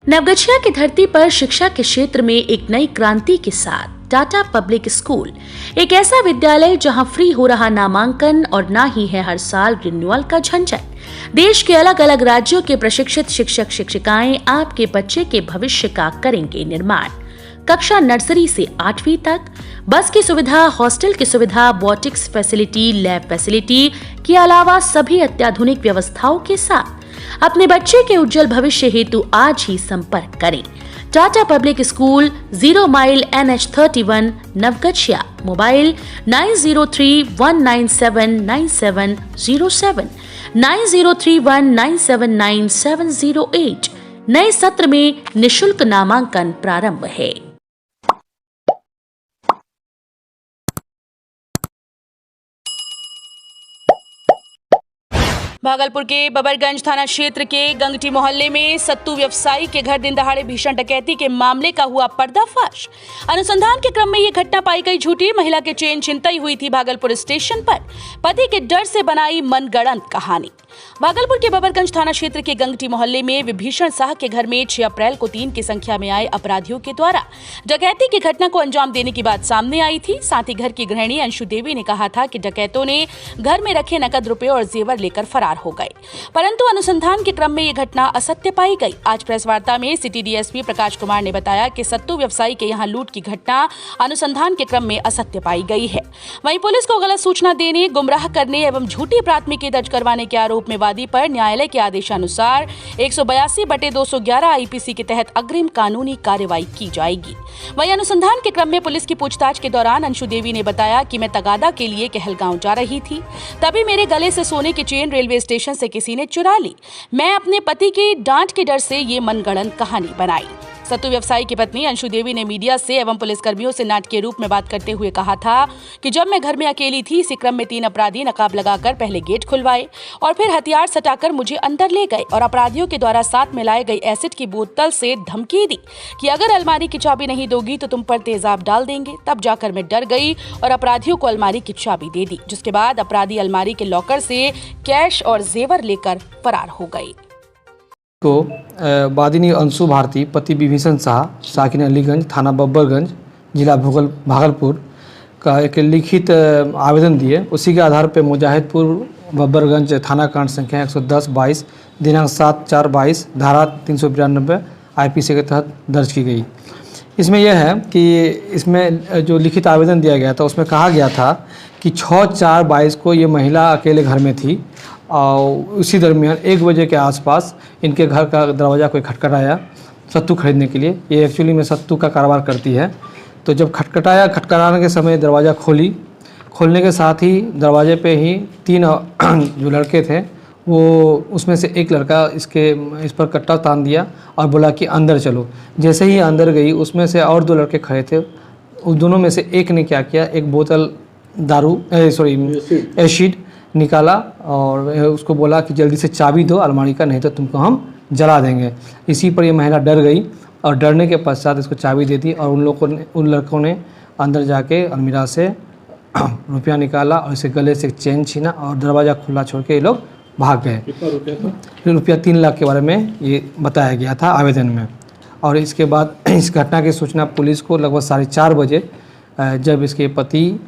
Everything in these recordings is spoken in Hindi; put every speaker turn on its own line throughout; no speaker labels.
नवगछिया की धरती पर शिक्षा के क्षेत्र में एक नई क्रांति के साथ टाटा पब्लिक स्कूल एक ऐसा विद्यालय जहां फ्री हो रहा नामांकन और ना ही है हर साल रिन्यूअल का झंझट। देश के अलग अलग राज्यों के प्रशिक्षित शिक्षक शिक्षिकाएं आपके बच्चे के भविष्य का करेंगे निर्माण। कक्षा नर्सरी से 8वीं तक बस की सुविधा, हॉस्टल की सुविधा, बोटिक्स फैसिलिटी, लैब फैसिलिटी के अलावा सभी अत्याधुनिक व्यवस्थाओं के साथ अपने बच्चे के उज्जवल भविष्य हेतु आज ही संपर्क करें। Tata public school, 0 mile NH31 Navgachhia. Mobile 9031979707 9031979708। नए सत्र में निशुल्क नामांकन प्रारंभ है।
भागलपुर के बबरगंज थाना क्षेत्र के गंगटी मोहल्ले में सत्तू व्यवसायी के घर दिन दहाड़े भीषण डकैती के मामले का हुआ पर्दाफाश। अनुसंधान के क्रम में ये घटना पाई गई झूठी। महिला के चेन छिनतई हुई थी भागलपुर स्टेशन पर। पति के डर से बनाई मनगढ़ंत कहानी। भागलपुर के बबरगंज थाना क्षेत्र के गंगटी मोहल्ले में विभीषण साह के घर में 6 अप्रैल को 3 की संख्या में आए अपराधियों के द्वारा डकैती की घटना को अंजाम देने की बात सामने आई थी। साथ ही घर की गृहिणी अंशु देवी ने कहा था कि डकैतों ने घर में रखे नकद रुपए और जेवर लेकर फरार हो गए, परंतु अनुसंधान के क्रम में ये घटना असत्य पाई गई। आज प्रेस वार्ता में सिटी डीएसपी प्रकाश कुमार ने बताया कि सत्तू व्यवसायी के यहां लूट की घटना अनुसंधान के क्रम में असत्य पाई गई है। वहीं पुलिस को गलत सूचना देने, गुमराह करने एवं झूठी प्राथमिकी दर्ज करवाने के आरोप में वादी पर न्यायालय के आदेशानुसार 182/211 आईपीसी के तहत अग्रिम कानूनी कार्रवाई की जाएगी। वहीं अनुसंधान के क्रम में पुलिस की पूछताछ के दौरान अंशु देवी ने बताया कि मैं तगादा के लिए कहलगांव जा रही थी, तभी मेरे गले से सोने की चेन रेलवे स्टेशन से किसी ने चुरा ली। मैं अपने पति की डांट के डर से ये मनगढ़ंत कहानी बनाई। सत्तू व्यवसायी की पत्नी अंशु देवी ने मीडिया से एवं पुलिसकर्मियों से नाटकीय रूप में बात करते हुए कहा था कि जब मैं घर में अकेली थी, इसी क्रम में 3 अपराधी नकाब लगाकर पहले गेट खुलवाए और फिर हथियार सटाकर मुझे अंदर ले गए और अपराधियों के द्वारा साथ में लाए गई एसिड की बोतल से धमकी दी कि अगर अलमारी की चाबी नहीं दोगी तो तुम पर तेजाब डाल देंगे। तब जाकर मैं डर गई और अपराधियों को अलमारी की चाबी दे दी, जिसके बाद अपराधी अलमारी के लॉकर से कैश और जेवर लेकर फरार हो गए।
को वादिनी अंशु भारती, पति विभीषण शाह, साकिन अलीगंज, थाना बब्बरगंज, जिला भागलपुर का एक लिखित आवेदन दिए। उसी के आधार पर मुजाहिदपुर बब्बरगंज थाना कांड संख्या 110/22 दिनांक 7/4/22 धारा 392 आईपीसी के तहत दर्ज की गई। इसमें यह है कि इसमें जो लिखित आवेदन दिया गया था उसमें कहा गया था कि 6/4/22 को ये महिला अकेले घर में थी और उसी दरमियान 1 बजे के आसपास इनके घर का दरवाज़ा कोई खटखटाया सत्तू खरीदने के लिए। ये एक्चुअली में सत्तू का कारोबार करती है। तो जब खटखटाने के समय दरवाज़ा खोलने के साथ ही दरवाजे पे ही 3 जो लड़के थे वो उसमें से एक लड़का इस पर कट्टा तान दिया और बोला कि अंदर चलो। जैसे ही अंदर गई उसमें से और 2 लड़के खड़े थे। उस दोनों में से एक ने क्या किया, एक बोतल एसिड निकाला और उसको बोला कि जल्दी से चाबी दो अलमारी का, नहीं तो तुमको हम जला देंगे। इसी पर ये महिला डर गई और डरने के पश्चात इसको चाबी दे दी और उन लड़कों ने अंदर जाके अलमीरा से रुपया निकाला और इसे गले से चेन छीना और दरवाज़ा खुला छोड़ के ये लोग भाग गए। रुपया 3 लाख के बारे में ये बताया गया था आवेदन में। और इसके बाद इस घटना की सूचना पुलिस को लगभग 4:30 बजे जब इसके पति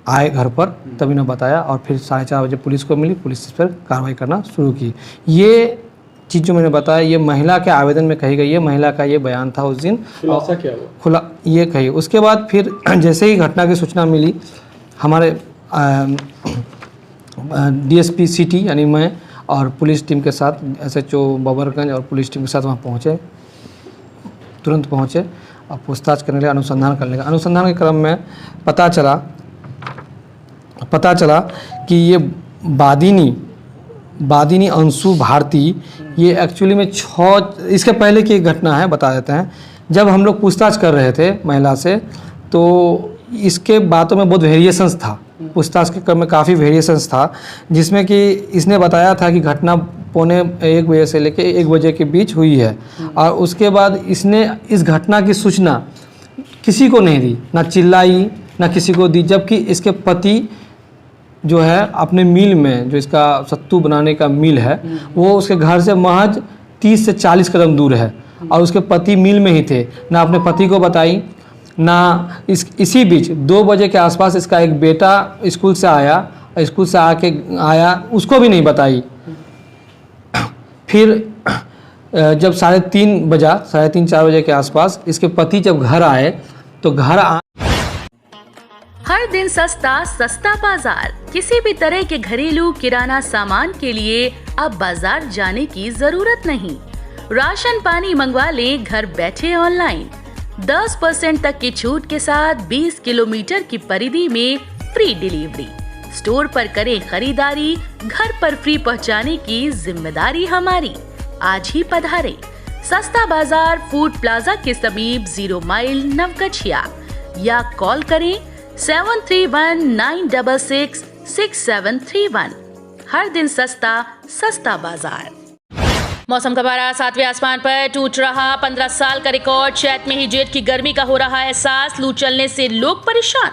आए घर पर तब इन्होंने बताया और फिर 4:30 बजे पुलिस को मिली। पुलिस इस पर कार्रवाई करना शुरू की। ये चीज़ जो मैंने बताया ये महिला के आवेदन में कही गई है। महिला का ये बयान था उस दिन, खुलासा क्या हुआ ये कही। उसके बाद फिर जैसे ही घटना की सूचना मिली हमारे डीएसपी सिटी यानी मैं और पुलिस टीम के साथ SHO बबरगंज और पुलिस टीम के साथ वहाँ तुरंत पहुँचे और पूछताछ करने लगे, अनुसंधान करने लगे। अनुसंधान के क्रम में पता चला कि ये वादिनी अंशु भारती ये एक्चुअली में इसके पहले की एक घटना है, बता देते हैं। जब हम लोग पूछताछ कर रहे थे महिला से तो इसके बातों में बहुत वेरिएशंस था। पूछताछ के क्रम में काफ़ी वेरिएशंस था, जिसमें कि इसने बताया था कि घटना 1:45 बजे से लेकर 1 बजे के बीच हुई है और उसके बाद इसने इस घटना की सूचना किसी को नहीं दी, ना चिल्लाई ना किसी को दी। जबकि इसके पति जो है अपने मिल में, जो इसका सत्तू बनाने का मिल है, वो उसके घर से महज 30 से 40 कदम दूर है और उसके पति मिल में ही थे, ना अपने पति को बताई, ना इसी बीच 2 बजे के आसपास इसका एक बेटा स्कूल से आया, उसको भी नहीं बताई। फिर जब 3:30-4 बजे के आसपास इसके पति जब घर आए तो
हर दिन सस्ता बाजार। किसी भी तरह के घरेलू किराना सामान के लिए अब बाजार जाने की जरूरत नहीं। राशन पानी मंगवा लें घर बैठे ऑनलाइन। 10% तक की छूट के साथ 20 किलोमीटर की परिधि में फ्री डिलीवरी। स्टोर पर करें खरीदारी, घर पर फ्री पहुंचाने की जिम्मेदारी हमारी। आज ही पधारें सस्ता बाजार फूड प्लाजा के समीप 0 माइल नवगछिया, या कॉल करें 7319666731। हर दिन सस्ता बाजार।
मौसम का पारा 7वें आसमान पर टूट रहा। 15 साल का रिकॉर्ड। चैत में ही जेठ की गर्मी का हो रहा है एहसास। लू चलने से लोग परेशान।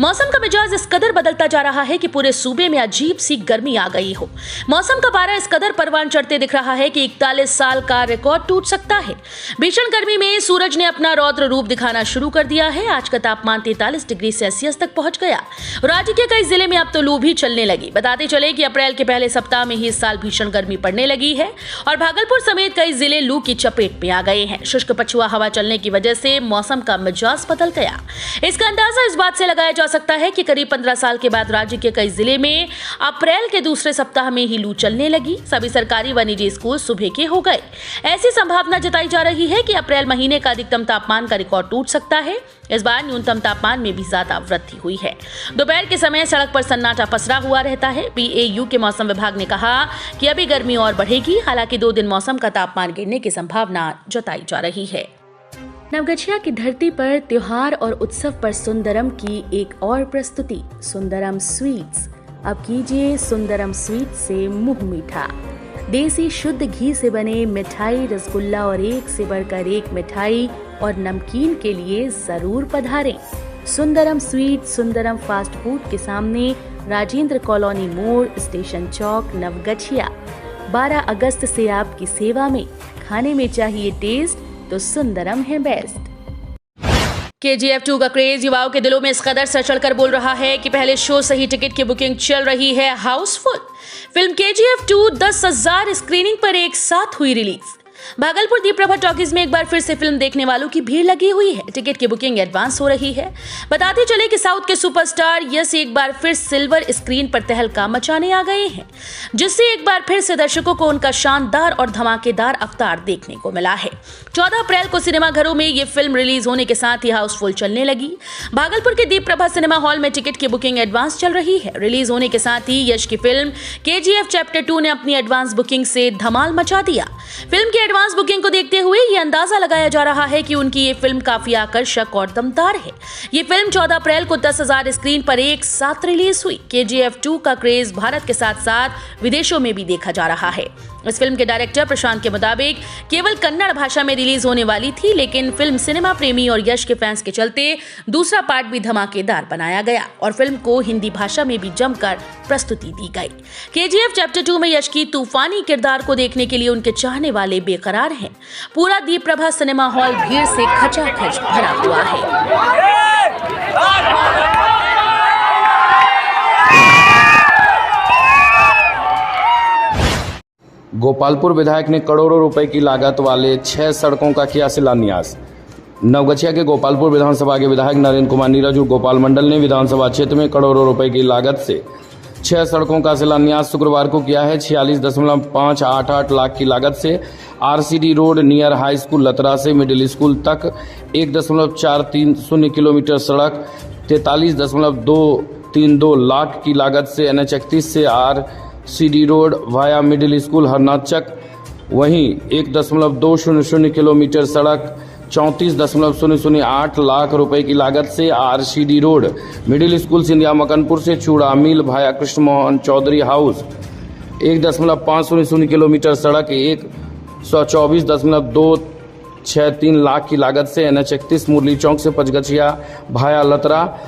मौसम का मिजाज इस कदर बदलता जा रहा है कि पूरे सूबे में अजीब सी गर्मी आ गई हो। मौसम का पारा इस कदर परवान चढ़ते दिख रहा है कि 41 साल का रिकॉर्ड टूट सकता है। भीषण गर्मी में सूरज ने अपना रौद्र रूप दिखाना शुरू कर दिया है। आज का तापमान 43 डिग्री सेल्सियस तक पहुंच गया। राज्य के कई जिले में अब तो लू भी चलने लगी। बताते चले कि अप्रैल के पहले सप्ताह में ही इस साल भीषण गर्मी पड़ने लगी है और भागलपुर समेत कई जिले लू की चपेट में आ गए हैं। शुष्क पछुआ हवा चलने की वजह से मौसम का मिजाज बदल गया। इसका अंदाजा इस बात से लगाया जा सकता है कि करीब 15 साल के बाद राज्य के कई जिले में अप्रैल के दूसरे सप्ताह में ही लू चलने लगी। सभी सरकारी व निजी स्कूल सुबह के हो गए। ऐसी संभावना जताई जा रही है कि अप्रैल महीने का अधिकतम तापमान का रिकॉर्ड टूट सकता है। इस बार न्यूनतम तापमान में भी ज्यादा वृद्धि हुई है। दोपहर के समय सड़क पर सन्नाटा पसरा हुआ रहता है। बीएयू के मौसम विभाग ने कहा कि अभी गर्मी और बढ़ेगी। हालांकि 2 दिन मौसम का तापमान गिरने की संभावना जताई जा रही है।
नवगछिया की धरती पर त्योहार और उत्सव पर सुंदरम की एक और प्रस्तुति, सुंदरम स्वीट्स। अब कीजिए सुंदरम स्वीट्स से मुंह मीठा। देसी शुद्ध घी से बने मिठाई, रसगुल्ला और एक से बढ़कर एक मिठाई और नमकीन के लिए जरूर पधारें। Sundaram sweet Sundaram fast food के सामने, राजेंद्र कॉलोनी मोड़, स्टेशन चौक, नवगछिया। 12 अगस्त से आपकी सेवा में। खाने में चाहिए टेस्ट तो सुंदरम है बेस्ट।
KGF 2 का क्रेज युवाओं के दिलों में इस कदर सर चढ़कर बोल रहा है कि पहले शो से ही टिकट की बुकिंग चल रही है हाउसफुल। फिल्म KGF 2 10,000 स्क्रीनिंग पर एक साथ हुई रिलीज। भागलपुर दीपप्रभा टॉकीज में एक बार फिर से फिल्म देखने वालों की भीड़ लगी हुई है। टिकट की बुकिंग एडवांस हो रही है। बताते चले कि साउथ के सुपरस्टार यश एक बार फिर सिल्वर स्क्रीन पर तहलका मचाने आ गए हैं, जिससे एक बार फिर से दर्शकों को उनका शानदार और धमाकेदार अवतार देखने को मिला है। 14 अप्रैल को सिनेमाघरों में ये फिल्म रिलीज होने के साथ ही हाउसफुल चलने लगी। भागलपुर के दीपप्रभा सिनेमा हॉल में टिकट की बुकिंग एडवांस चल रही है। रिलीज होने के साथ ही यश की फिल्म KGF चैप्टर 2 ने अपनी एडवांस बुकिंग से धमाल मचा दिया। फिल्म की एडवांस बुकिंग को देखते हुए ये अंदाजा लगाया जा रहा है कि उनकी ये फिल्म काफी आकर्षक और दमदार है। ये फिल्म 14 अप्रैल को 10,000 स्क्रीन पर एक साथ रिलीज हुई। KGF 2 का क्रेज भारत के साथ साथ विदेशों में भी देखा जा रहा है। इस फिल्म के डायरेक्टर प्रशांत के मुताबिक केवल कन्नड़ भाषा में रिलीज होने वाली थी, लेकिन फिल्म सिनेमा प्रेमी और यश के फैंस के चलते दूसरा पार्ट भी धमाकेदार बनाया गया और फिल्म को हिंदी भाषा में भी जमकर प्रस्तुति दी गई। KGF चैप्टर 2 में यश की तूफानी किरदार को देखने के लिए उनके चाहने वाले बेकरार हैं। पूरा दीपप्रभा सिनेमा हॉल भीड़ से खचाखच भरा हुआ है।
गोपालपुर विधायक ने करोड़ों रुपए की लागत वाले 6 सड़कों का किया शिलान्यास। नवगछिया के गोपालपुर विधानसभा के विधायक नरेंद्र कुमार नीरज गोपाल मंडल ने विधानसभा क्षेत्र में करोड़ों रुपए की लागत से 6 सड़कों का शिलान्यास शुक्रवार को किया है। 46.588 लाख की लागत से RCD road near high school Latra से मिडिल स्कूल तक 1.430 किलोमीटर सड़क, 43.232 लाख की लागत से NH 31 से RCD road via middle school Harnachak, वहीं 1.200 किलोमीटर सड़क, 34.008 लाख रुपए की लागत से RCD road middle school Scindia Makanpur से चूड़ा मिल भाया कृष्ण मोहन चौधरी हाउस, 1.500 किलोमीटर सड़क, 124.263 लाख की लागत से NH 31 मुरली चौक से पचगछिया भाया लतरा,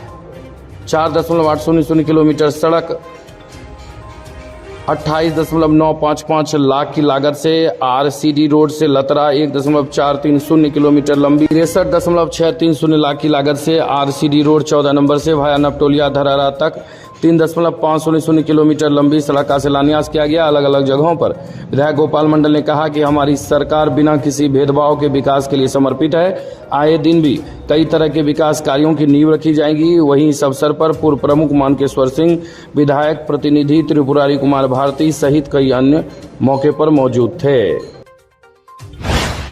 4.800 किलोमीटर सड़क, 28.955 लाख की लागत से आरसीडी रोड से लतरा 1.430 किलोमीटर लंबी, 63.630 लाख की लागत से आरसीडी रोड 14 नंबर से भाया नपटोलिया धरारा तक 3.500 किलोमीटर लंबी सड़क का शिलान्यास किया गया। अलग अलग जगहों पर विधायक गोपाल मंडल ने कहा कि हमारी सरकार बिना किसी भेदभाव के विकास के लिए समर्पित है। आए दिन भी कई तरह के विकास कार्यों की नींव रखी जाएगी। वहीं इस अवसर पर पूर्व प्रमुख मानकेश्वर सिंह, विधायक प्रतिनिधि त्रिपुरारी कुमार भारती सहित कई अन्य मौके पर मौजूद थे।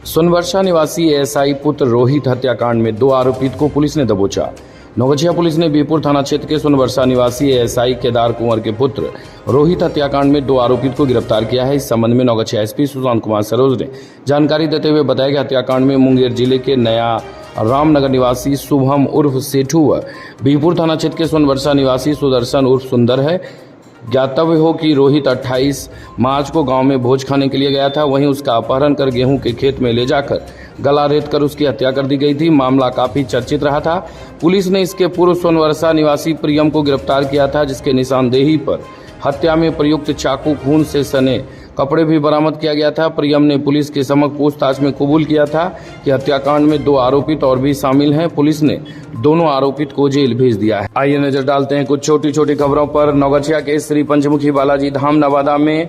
सोनवर्षा निवासी एएसआई पुत्र रोहित हत्याकांड में 2 आरोपित को पुलिस ने दबोचा। नौगछिया पुलिस ने बीरपुर थाना क्षेत्र के सोनवर्षा निवासी एएसआई केदार कुंवर के पुत्र रोहित हत्याकांड में 2 आरोपित को गिरफ्तार किया है। इस संबंध में नौगछिया एसपी सुशांत कुमार सरोज ने जानकारी देते हुए बताया कि हत्याकांड में मुंगेर जिले के नया रामनगर निवासी शुभम उर्फ सेठू व बीरपुर थाना क्षेत्र के सोनवर्षा निवासी सुदर्शन उर्फ सुंदर है। ज्ञातव्य हो कि रोहित 28 मार्च को गांव में भोज खाने के लिए गया था। वहीं उसका अपहरण कर गेहूं के खेत में ले जाकर गला रेत कर उसकी हत्या कर दी गई थी। मामला काफी चर्चित रहा था। पुलिस ने इसके पूर्व सोनवर्षा निवासी प्रियम को गिरफ्तार किया था, जिसके निशानदेही पर हत्या में प्रयुक्त चाकू, खून से सने कपड़े भी बरामद किया गया था। प्रियम ने पुलिस के समक्ष पूछताछ में कबूल किया था कि हत्याकांड में 2 आरोपित और भी शामिल हैं। पुलिस ने दोनों आरोपित को जेल भेज दिया है। आइए नजर डालते हैं कुछ छोटी छोटी खबरों पर। नौगछिया के श्री पंचमुखी बालाजी धाम नवादा में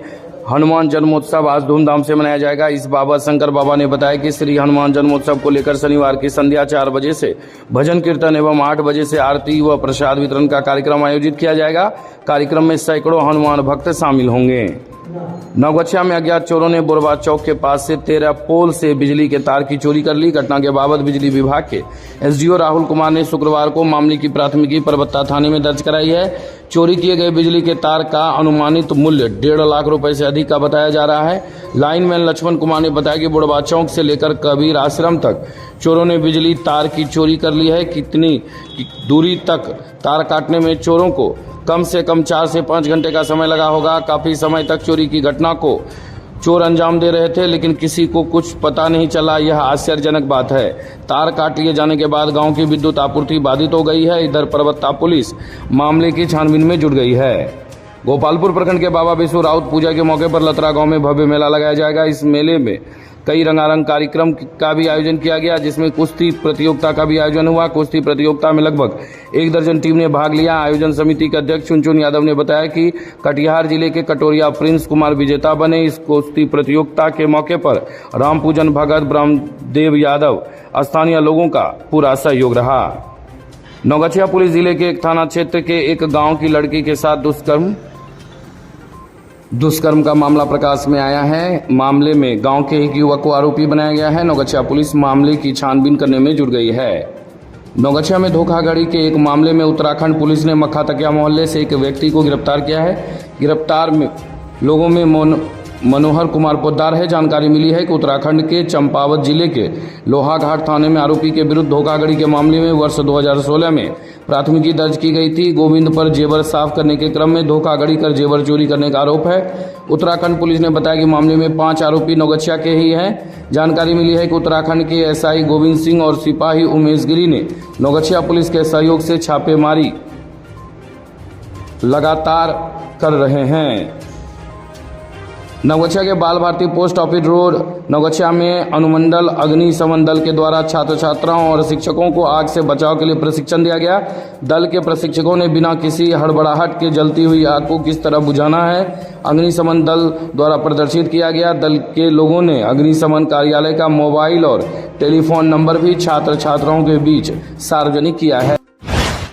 हनुमान जन्मोत्सव आज धूमधाम से मनाया जाएगा। इस बाबत शंकर बाबा ने बताया कि श्री हनुमान जन्मोत्सव को लेकर शनिवार की संध्या 4 बजे से भजन कीर्तन एवं 8 बजे से आरती व प्रसाद वितरण का कार्यक्रम आयोजित किया जाएगा। कार्यक्रम में सैकड़ों हनुमान भक्त शामिल होंगे। नौगछिया में अज्ञात चोरों ने बोरबा चौक के पास से 13 पोल से बिजली के तार की चोरी कर ली। घटना के बाबत बिजली विभाग के एसडीओ राहुल कुमार ने शुक्रवार को मामले की प्राथमिकी परबत्ता थाने में दर्ज कराई है। चोरी किए गए बिजली के तार का अनुमानित मूल्य 1.5 लाख रुपए से अधिक का बताया जा रहा है। लाइनमैन लक्ष्मण कुमार ने बताया कि बोरबा चौक से लेकर कबीर आश्रम तक चोरों ने बिजली तार की चोरी कर ली है। कितनी दूरी तक तार काटने में चोरों को कम से कम 4 से 5 घंटे का समय लगा होगा। काफी समय तक चोरी की घटना को चोर अंजाम दे रहे थे, लेकिन किसी को कुछ पता नहीं चला। यह आश्चर्यजनक बात है। तार काट लिए जाने के बाद गांव की विद्युत आपूर्ति बाधित हो गई है। इधर परबत्ता पुलिस मामले की छानबीन में जुट गई है। गोपालपुर प्रखंड के बाबा विश्व राउत पूजा के मौके पर लतरा गांव में भव्य मेला लगाया जाएगा। इस मेले में कई रंगारंग कार्यक्रम का भी आयोजन किया गया, जिसमें कुश्ती प्रतियोगिता का भी आयोजन हुआ। कुश्ती प्रतियोगिता में लगभग 1 दर्जन टीम ने भाग लिया। आयोजन समिति के अध्यक्ष चुनचुन यादव ने बताया कि कटिहार जिले के कटोरिया प्रिंस कुमार विजेता बने। इस कुश्ती प्रतियोगिता के मौके पर राम पूजन भगत ब्रह्मदेव यादव स्थानीय लोगों का पूरा सहयोग रहा। नौगछिया पुलिस जिले के एक थाना क्षेत्र के एक गाँव की लड़की के साथ दुष्कर्म का मामला प्रकाश में आया है। मामले में गांव के एक युवक को आरोपी बनाया गया है। नौगछिया पुलिस मामले की छानबीन करने में जुट गई है। नौगछिया में धोखाधड़ी के एक मामले में उत्तराखंड पुलिस ने मक्खा तकिया मोहल्ले से एक व्यक्ति को गिरफ्तार किया है। गिरफ्तार में लोगों में मनोहर कुमार पोद्दार है। जानकारी मिली है कि उत्तराखंड के चंपावत जिले के लोहाघाट थाने में आरोपी के विरुद्ध धोखाधड़ी के मामले में वर्ष 2016 में प्राथमिकी दर्ज की गई थी। गोविंद पर जेवर साफ करने के क्रम में धोखाधड़ी कर जेवर चोरी करने का आरोप है। उत्तराखंड पुलिस ने बताया कि मामले में 5 आरोपी नौगछिया के ही हैं। जानकारी मिली है कि उत्तराखंड के एसआई गोविंद सिंह और सिपाही उमेश गिरी ने नौगछिया पुलिस के सहयोग से छापेमारी लगातार कर रहे हैं। नौगछिया के Bal Bharati post office road Naugachhia में अनुमंडल अग्निशमन दल के द्वारा छात्र छात्राओं और शिक्षकों को आग से बचाव के लिए प्रशिक्षण दिया गया। दल के प्रशिक्षकों ने बिना किसी हड़बड़ाहट के जलती हुई आग को किस तरह बुझाना है अग्निशमन दल द्वारा प्रदर्शित किया गया। दल के लोगों ने अग्निशमन कार्यालय का मोबाइल और टेलीफोन नंबर भी छात्र छात्राओं के बीच सार्वजनिक किया है।